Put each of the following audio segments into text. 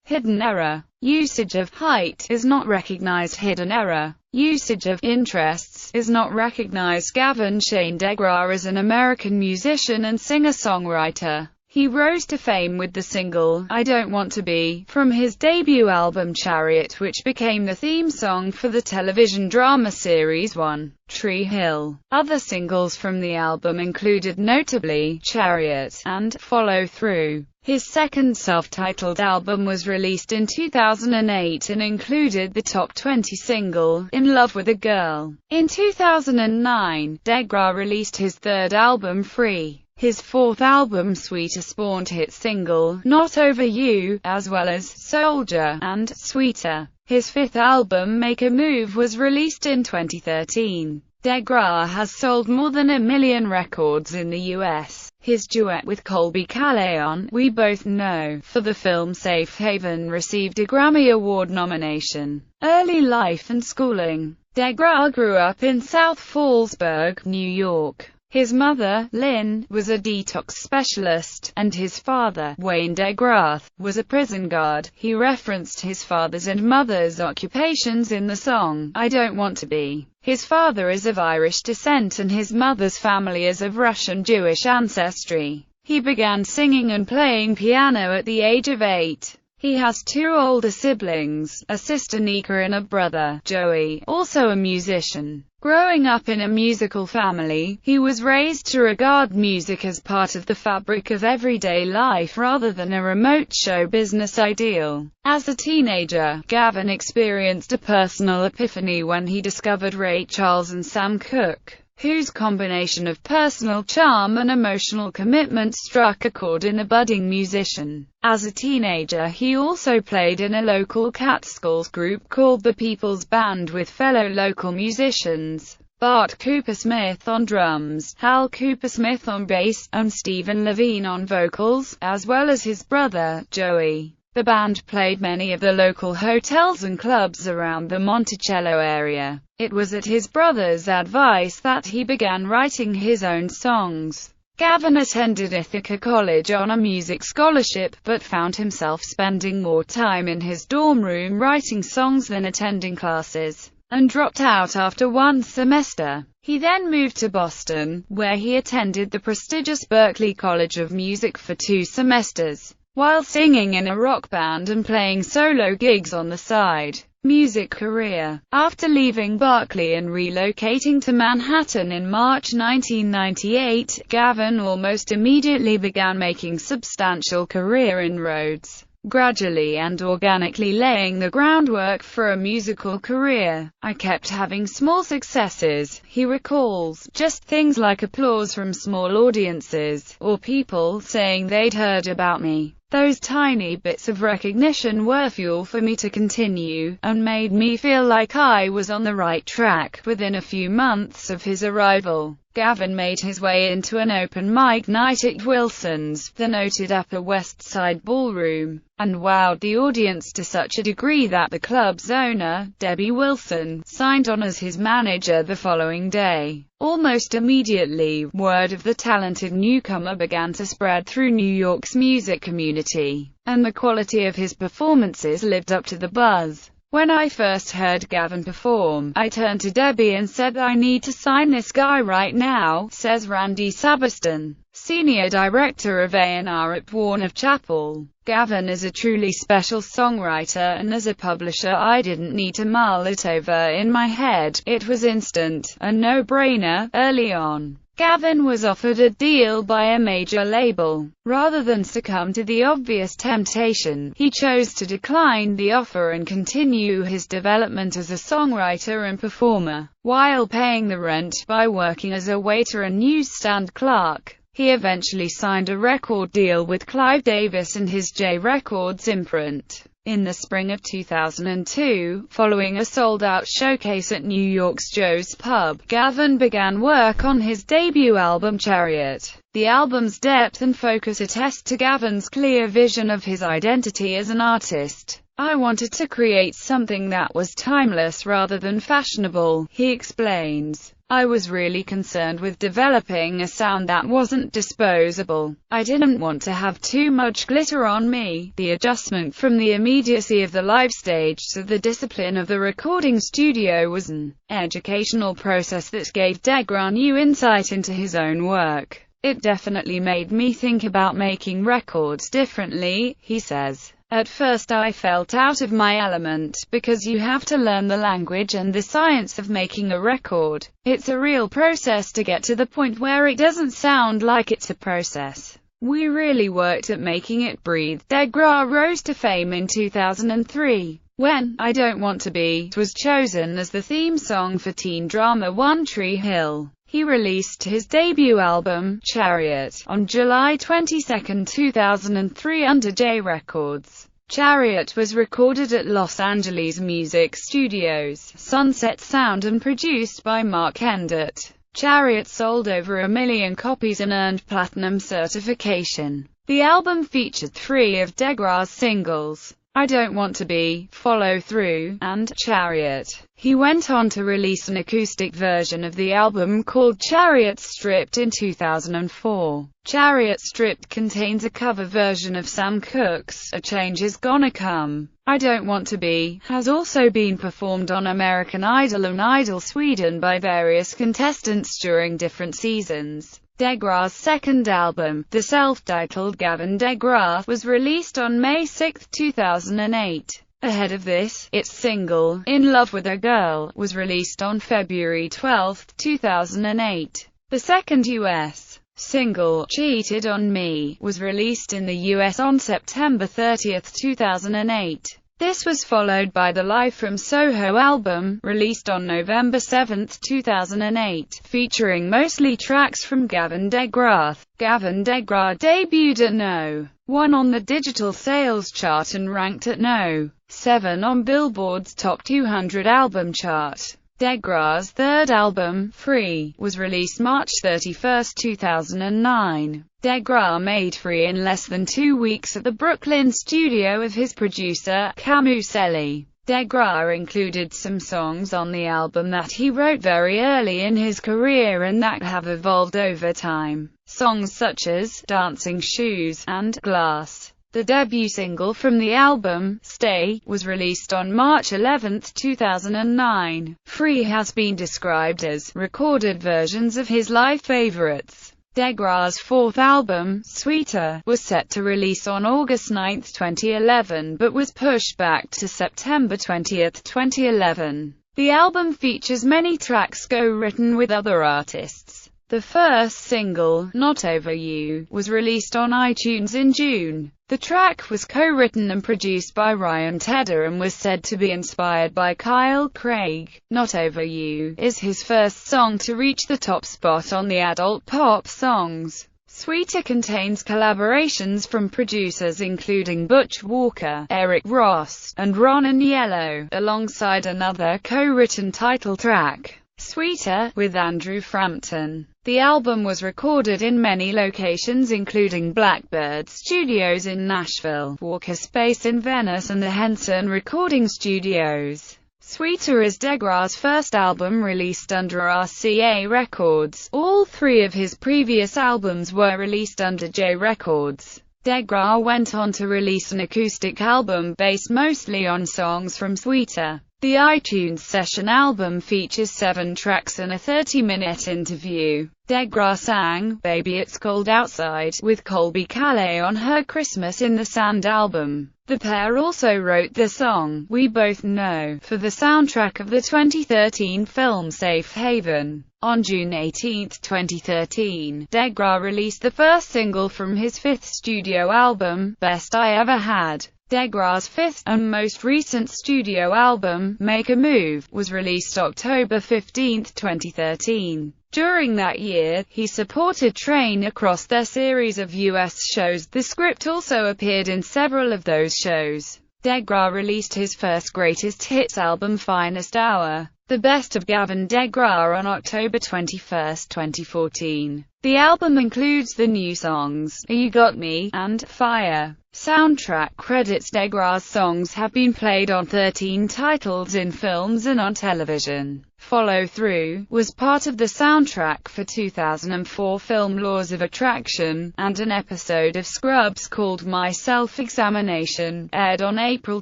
Hidden error. Usage of height is not recognized. Hidden error. Usage of interests is not recognized. Gavin Shane DeGraw is an American musician and singer-songwriter. He rose to fame with the single, I Don't Want to Be, from his debut album Chariot, which became the theme song for the television drama series One Tree Hill. Other singles from the album included notably Chariot and Follow Through. His second self-titled album was released in 2008 and included the top 20 single, In Love with a Girl. In 2009, DeGraw released his third album Free. His fourth album Sweeter spawned hit single, Not Over You, as well as Soldier and Sweeter. His fifth album Make a Move was released in 2013. DeGraw has sold more than 1 million records in the US. His duet with Colby Calais on We Both Know for the film Safe Haven received a Grammy Award nomination. Early life and schooling. DeGraw grew up in South Fallsburg, New York. His mother, Lynn, was a detox specialist, and his father, Wayne DeGraw, was a prison guard. He referenced his father's and mother's occupations in the song, I Don't Want to Be. His father is of Irish descent and his mother's family is of Russian Jewish ancestry. He began singing and playing piano at the age of 8. He has 2 older siblings, a sister Nika and a brother, Joey, also a musician. Growing up in a musical family, he was raised to regard music as part of the fabric of everyday life rather than a remote show business ideal. As a teenager, Gavin experienced a personal epiphany when he discovered Ray Charles and Sam Cooke, whose combination of personal charm and emotional commitment struck a chord in the budding musician. As a teenager, he also played in a local Catskills group called the People's Band with fellow local musicians, Bart Cooper-Smith on drums, Hal Cooper-Smith on bass, and Stephen Levine on vocals, as well as his brother, Joey. The band played many of the local hotels and clubs around the Monticello area. It was at his brother's advice that he began writing his own songs. Gavin attended Ithaca College on a music scholarship, but found himself spending more time in his dorm room writing songs than attending classes, and dropped out after 1 semester. He then moved to Boston, where he attended the prestigious Berklee College of Music for 2 semesters, while singing in a rock band and playing solo gigs on the side. Music career. After leaving Berklee and relocating to Manhattan in March 1998, Gavin almost immediately began making substantial career inroads, gradually and organically laying the groundwork for a musical career. I kept having small successes, he recalls, just things like applause from small audiences, or people saying they'd heard about me. Those tiny bits of recognition were fuel for me to continue, and made me feel like I was on the right track. Within a few months of his arrival, Gavin made his way into an open mic night at Wilson's, the noted Upper West Side ballroom, and wowed the audience to such a degree that the club's owner, Debbie Wilson, signed on as his manager the following day. Almost immediately, word of the talented newcomer began to spread through New York's music community, and the quality of his performances lived up to the buzz. When I first heard Gavin perform, I turned to Debbie and said, I need to sign this guy right now, says Randy Sabiston, senior director of A&R at Warner Chappell. Gavin is a truly special songwriter, and as a publisher I didn't need to mull it over in my head. It was instant, a no-brainer, early on. Gavin was offered a deal by a major label. Rather than succumb to the obvious temptation, he chose to decline the offer and continue his development as a songwriter and performer, while paying the rent by working as a waiter and newsstand clerk. He eventually signed a record deal with Clive Davis and his J Records imprint. In the spring of 2002, following a sold-out showcase at New York's Joe's Pub, Gavin began work on his debut album Chariot. The album's depth and focus attest to Gavin's clear vision of his identity as an artist. I wanted to create something that was timeless rather than fashionable, he explains. I was really concerned with developing a sound that wasn't disposable. I didn't want to have too much glitter on me. The adjustment from the immediacy of the live stage to the discipline of the recording studio was an educational process that gave DeGraw new insight into his own work. It definitely made me think about making records differently, he says. At first I felt out of my element, because you have to learn the language and the science of making a record. It's a real process to get to the point where it doesn't sound like it's a process. We really worked at making it breathe. DeGraw rose to fame in 2003, when I Don't Want to Be was chosen as the theme song for teen drama One Tree Hill. He released his debut album, Chariot, on July 22, 2003 under J Records. Chariot was recorded at Los Angeles Music Studios, Sunset Sound, and produced by Mark Endert. Chariot sold over 1 million copies and earned platinum certification. The album featured 3 of DeGraw's singles, I Don't Want to Be, Follow Through, and Chariot. He went on to release an acoustic version of the album called Chariot Stripped in 2004. Chariot Stripped contains a cover version of Sam Cooke's A Change Is Gonna Come. I Don't Want to Be has also been performed on American Idol and Idol Sweden by various contestants during different seasons. DeGraw's second album, the self-titled Gavin DeGraw, was released on May 6, 2008. Ahead of this, its single, In Love with a Girl, was released on February 12, 2008. The second U.S. single, Cheated on Me, was released in the U.S. on September 30, 2008. This was followed by the Live from Soho album, released on November 7, 2008, featuring mostly tracks from Gavin DeGraw. Gavin DeGraw debuted at No. 1 on the digital sales chart and ranked at No. 7 on Billboard's Top 200 album chart. DeGraw's third album, Free, was released March 31, 2009. DeGraw made Free in less than 2 weeks at the Brooklyn studio of his producer, Camuselli. DeGraw included some songs on the album that he wrote very early in his career and that have evolved over time. Songs such as Dancing Shoes and Glass. The debut single from the album, Stay, was released on March 11, 2009. Free has been described as recorded versions of his live favorites. DeGraw's fourth album, Sweeter, was set to release on August 9, 2011, but was pushed back to September 20, 2011. The album features many tracks co-written with other artists. The first single, Not Over You, was released on iTunes in June. The track was co-written and produced by Ryan Tedder and was said to be inspired by Kyle Craig. Not Over You is his first song to reach the top spot on the adult pop songs. Sweeter contains collaborations from producers including Butch Walker, Eric Ross, and Ron Aniello, alongside another co-written title track, Sweeter, with Andrew Frampton. The album was recorded in many locations including Blackbird Studios in Nashville, Walker Space in Venice and the Henson Recording Studios. Sweeter is DeGraw's first album released under RCA Records. All 3 of his previous albums were released under J Records. DeGraw went on to release an acoustic album based mostly on songs from Sweeter. The iTunes Session album features 7 tracks and a 30-minute interview. DeGraw sang Baby It's Cold Outside with Colby Calais on her Christmas in the Sand album. The pair also wrote the song We Both Know for the soundtrack of the 2013 film Safe Haven. On June 18, 2013, DeGraw released the first single from his 5th studio album, Best I Ever Had. DeGraw's 5th and most recent studio album, Make a Move, was released October 15, 2013. During that year, he supported Train across their series of U.S. shows. The script also appeared in several of those shows. DeGraw released his first greatest hits album, Finest Hour, the best of Gavin DeGraw, on October 21, 2014. The album includes the new songs, You Got Me, and Fire. Soundtrack credits. DeGraw's songs have been played on 13 titles in films and on television. Follow Through was part of the soundtrack for 2004 film Laws of Attraction, and an episode of Scrubs called My Self-Examination aired on April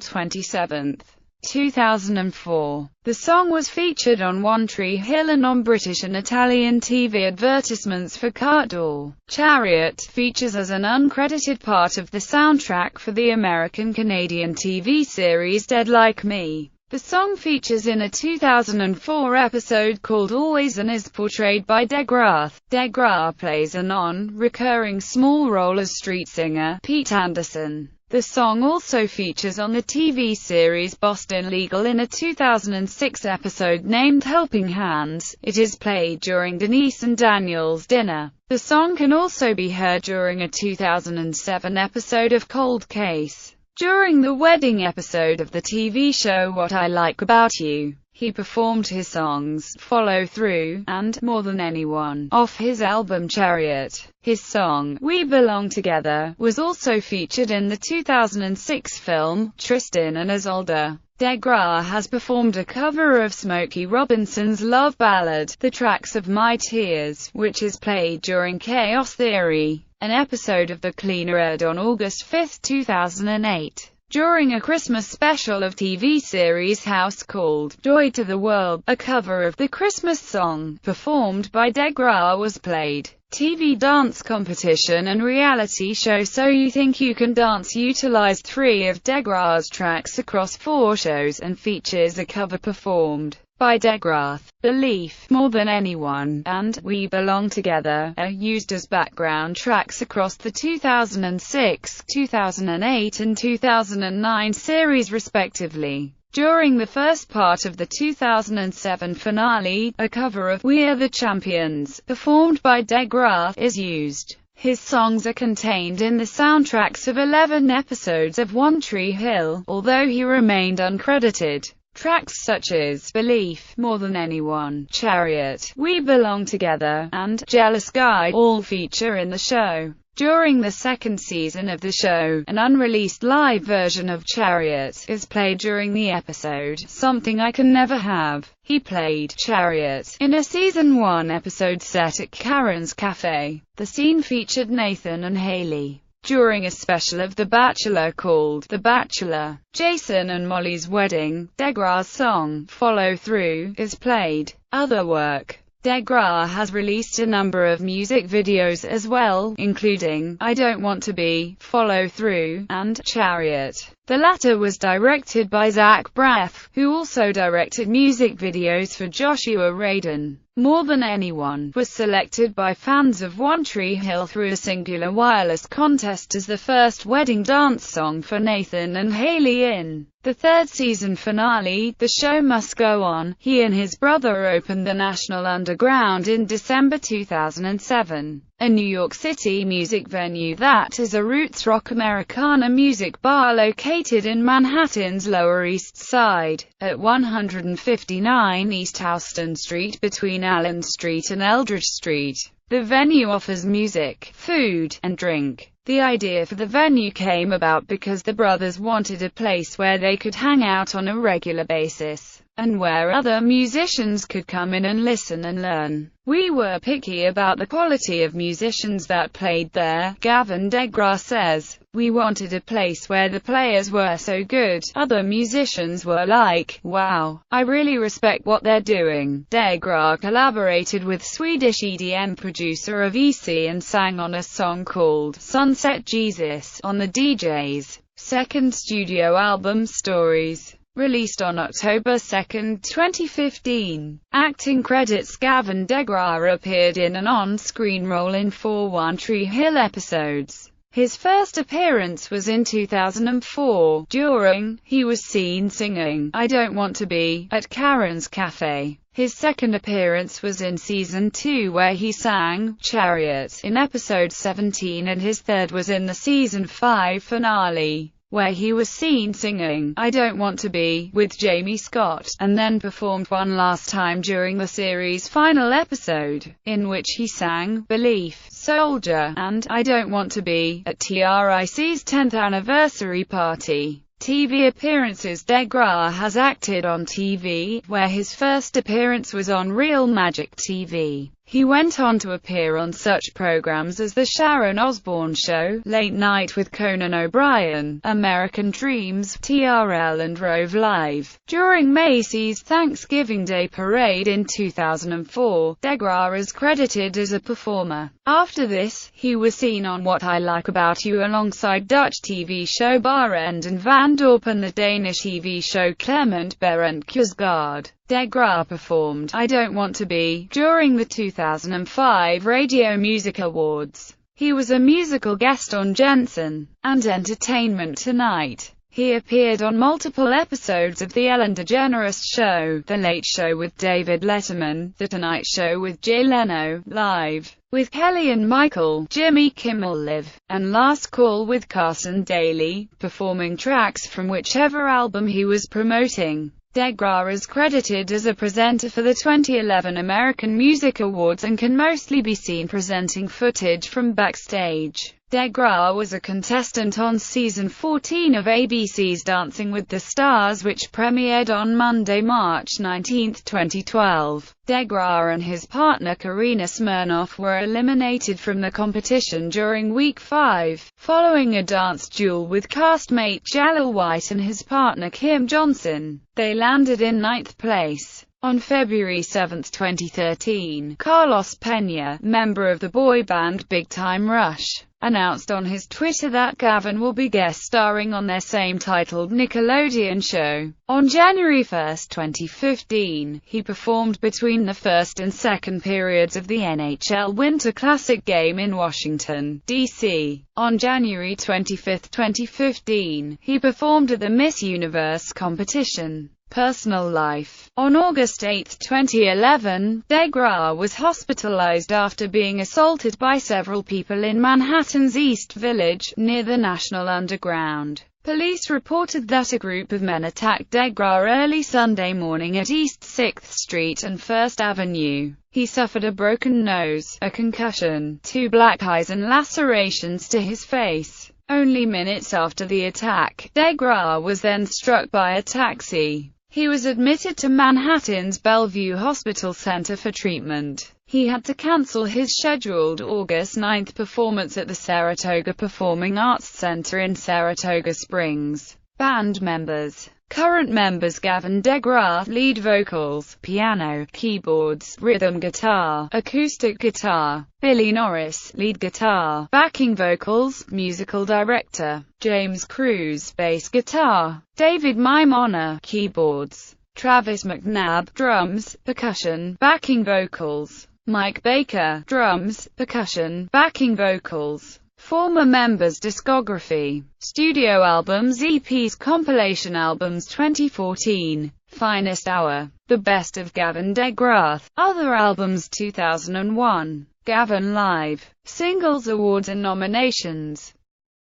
27, 2004. The song was featured on One Tree Hill and on British and Italian TV advertisements for car door. Chariot features as an uncredited part of the soundtrack for the American-Canadian TV series Dead Like Me. The song features in a 2004 episode called Always and is portrayed by DeGraw. DeGraw plays a non-recurring small role as street singer Pete Anderson. The song also features on the TV series Boston Legal in a 2006 episode named Helping Hands. It is played during Denise and Daniel's dinner. The song can also be heard during a 2007 episode of Cold Case. During the wedding episode of the TV show What I Like About You, he performed his songs, Follow Through, and More Than Anyone, off his album Chariot. His song, We Belong Together, was also featured in the 2006 film, Tristan and Isolde. DeGraw has performed a cover of Smokey Robinson's love ballad, The Tracks of My Tears, which is played during Chaos Theory, an episode of The Cleaner aired on August 5, 2008. During a Christmas special of TV series House called Joy to the World, a cover of the Christmas song, performed by DeGraw, was played. TV dance competition and reality show So You Think You Can Dance utilized 3 of DeGraw's tracks across 4 shows and features a cover performed by DeGraw. Belief, More Than Anyone, and We Belong Together are used as background tracks across the 2006, 2008 and 2009 series respectively. During the first part of the 2007 finale, a cover of We Are the Champions, performed by DeGraw, is used. His songs are contained in the soundtracks of 11 episodes of One Tree Hill, although he remained uncredited. Tracks such as Belief, More Than Anyone, Chariot, We Belong Together, and Jealous Guy all feature in the show. During the second season of the show, an unreleased live version of Chariot is played during the episode Something I Can Never Have. He played Chariot in a season 1 episode set at Karen's Cafe. The scene featured Nathan and Haley. During a special of The Bachelor called The Bachelor, Jason and Molly's Wedding, DeGraw's song, Follow Through, is played. Other work. DeGraw has released a number of music videos as well, including I Don't Want to Be, Follow Through, and Chariot. The latter was directed by Zach Braff, who also directed music videos for Joshua Radin. More Than Anyone was selected by fans of One Tree Hill through a Singular Wireless contest as the first wedding dance song for Nathan and Haley in the 3rd season finale, The Show Must Go On. He and his brother opened the National Underground in December 2007, a New York City music venue that is a roots rock Americana music bar located in Manhattan's Lower East Side, at 159 East Houston Street between Allen Street and Eldridge Street. The venue offers music, food, and drink. The idea for the venue came about because the brothers wanted a place where they could hang out on a regular basis, and where other musicians could come in and listen and learn. We were picky about the quality of musicians that played there, Gavin DeGraw says. We wanted a place where the players were so good, other musicians were like, wow, I really respect what they're doing. DeGraw collaborated with Swedish EDM producer of EC and sang on a song called Sunset Jesus on the DJ's second studio album Stories, released on October 2, 2015. Acting credits. Gavin DeGraw appeared in an on-screen role in 4 One Tree Hill episodes. His first appearance was in 2004, during he was seen singing I Don't Want to Be at Karen's Cafe. His second appearance was in Season 2 where he sang Chariot in episode 17, and his third was in the Season 5 finale, where he was seen singing "I Don't Want to Be" with Jamie Scott, and then performed one last time during the series' final episode, in which he sang "Belief," "Soldier," and "I Don't Want to Be" at Tric's 10th anniversary party. TV appearances. DeGraw has acted on TV, where his first appearance was on Real Magic TV. He went on to appear on such programs as The Sharon Osbourne Show, Late Night with Conan O'Brien, American Dreams, TRL and Rove Live. During Macy's Thanksgiving Day Parade in 2004, DeGraw is credited as a performer. After this, he was seen on What I Like About You alongside Dutch TV show Barend and Van Dorp and the Danish TV show Clement Berend Kjærsgaard. DeGraw performed "I Don't Want to Be" during the 2005 Radio Music Awards. He was a musical guest on Jensen and Entertainment Tonight. He appeared on multiple episodes of The Ellen DeGeneres Show, The Late Show with David Letterman, The Tonight Show with Jay Leno, Live with Kelly and Michael, Jimmy Kimmel Live, and Last Call with Carson Daly, performing tracks from whichever album he was promoting. DeGraw is credited as a presenter for the 2011 American Music Awards and can mostly be seen presenting footage from backstage. DeGraw was a contestant on season 14 of ABC's Dancing with the Stars, which premiered on Monday, March 19, 2012. DeGraw and his partner Karina Smirnoff were eliminated from the competition during Week 5, following a dance duel with castmate Jalil White and his partner Kim Johnson. They landed in 9th place. On February 7, 2013, Carlos Peña, member of the boy band Big Time Rush, announced on his Twitter that Gavin will be guest starring on their same-titled Nickelodeon show. On January 1, 2015, he performed between the first and second periods of the NHL Winter Classic game in Washington, D.C. On January 25, 2015, he performed at the Miss Universe competition. Personal life. On August 8, 2011, DeGraw was hospitalized after being assaulted by several people in Manhattan's East Village, near the National Underground. Police reported that a group of men attacked DeGraw early Sunday morning at East 6th Street and 1st Avenue. He suffered a broken nose, a concussion, 2 black eyes and lacerations to his face. Only minutes after the attack, DeGraw was then struck by a taxi. He was admitted to Manhattan's Bellevue Hospital Center for treatment. He had to cancel his scheduled August 9 performance at the Saratoga Performing Arts Center in Saratoga Springs. Band members. Current members: Gavin DeGraw, lead vocals, piano, keyboards, rhythm guitar, acoustic guitar; Billy Norris, lead guitar, backing vocals, musical director; James Cruz, bass guitar; David Maimona, keyboards; Travis McNabb, drums, percussion, backing vocals; Mike Baker, drums, percussion, backing vocals. Former members' discography: studio albums, EPs, compilation albums 2014, Finest Hour, The Best of Gavin DeGraw, Other Albums 2001, Gavin Live, Singles Awards and Nominations.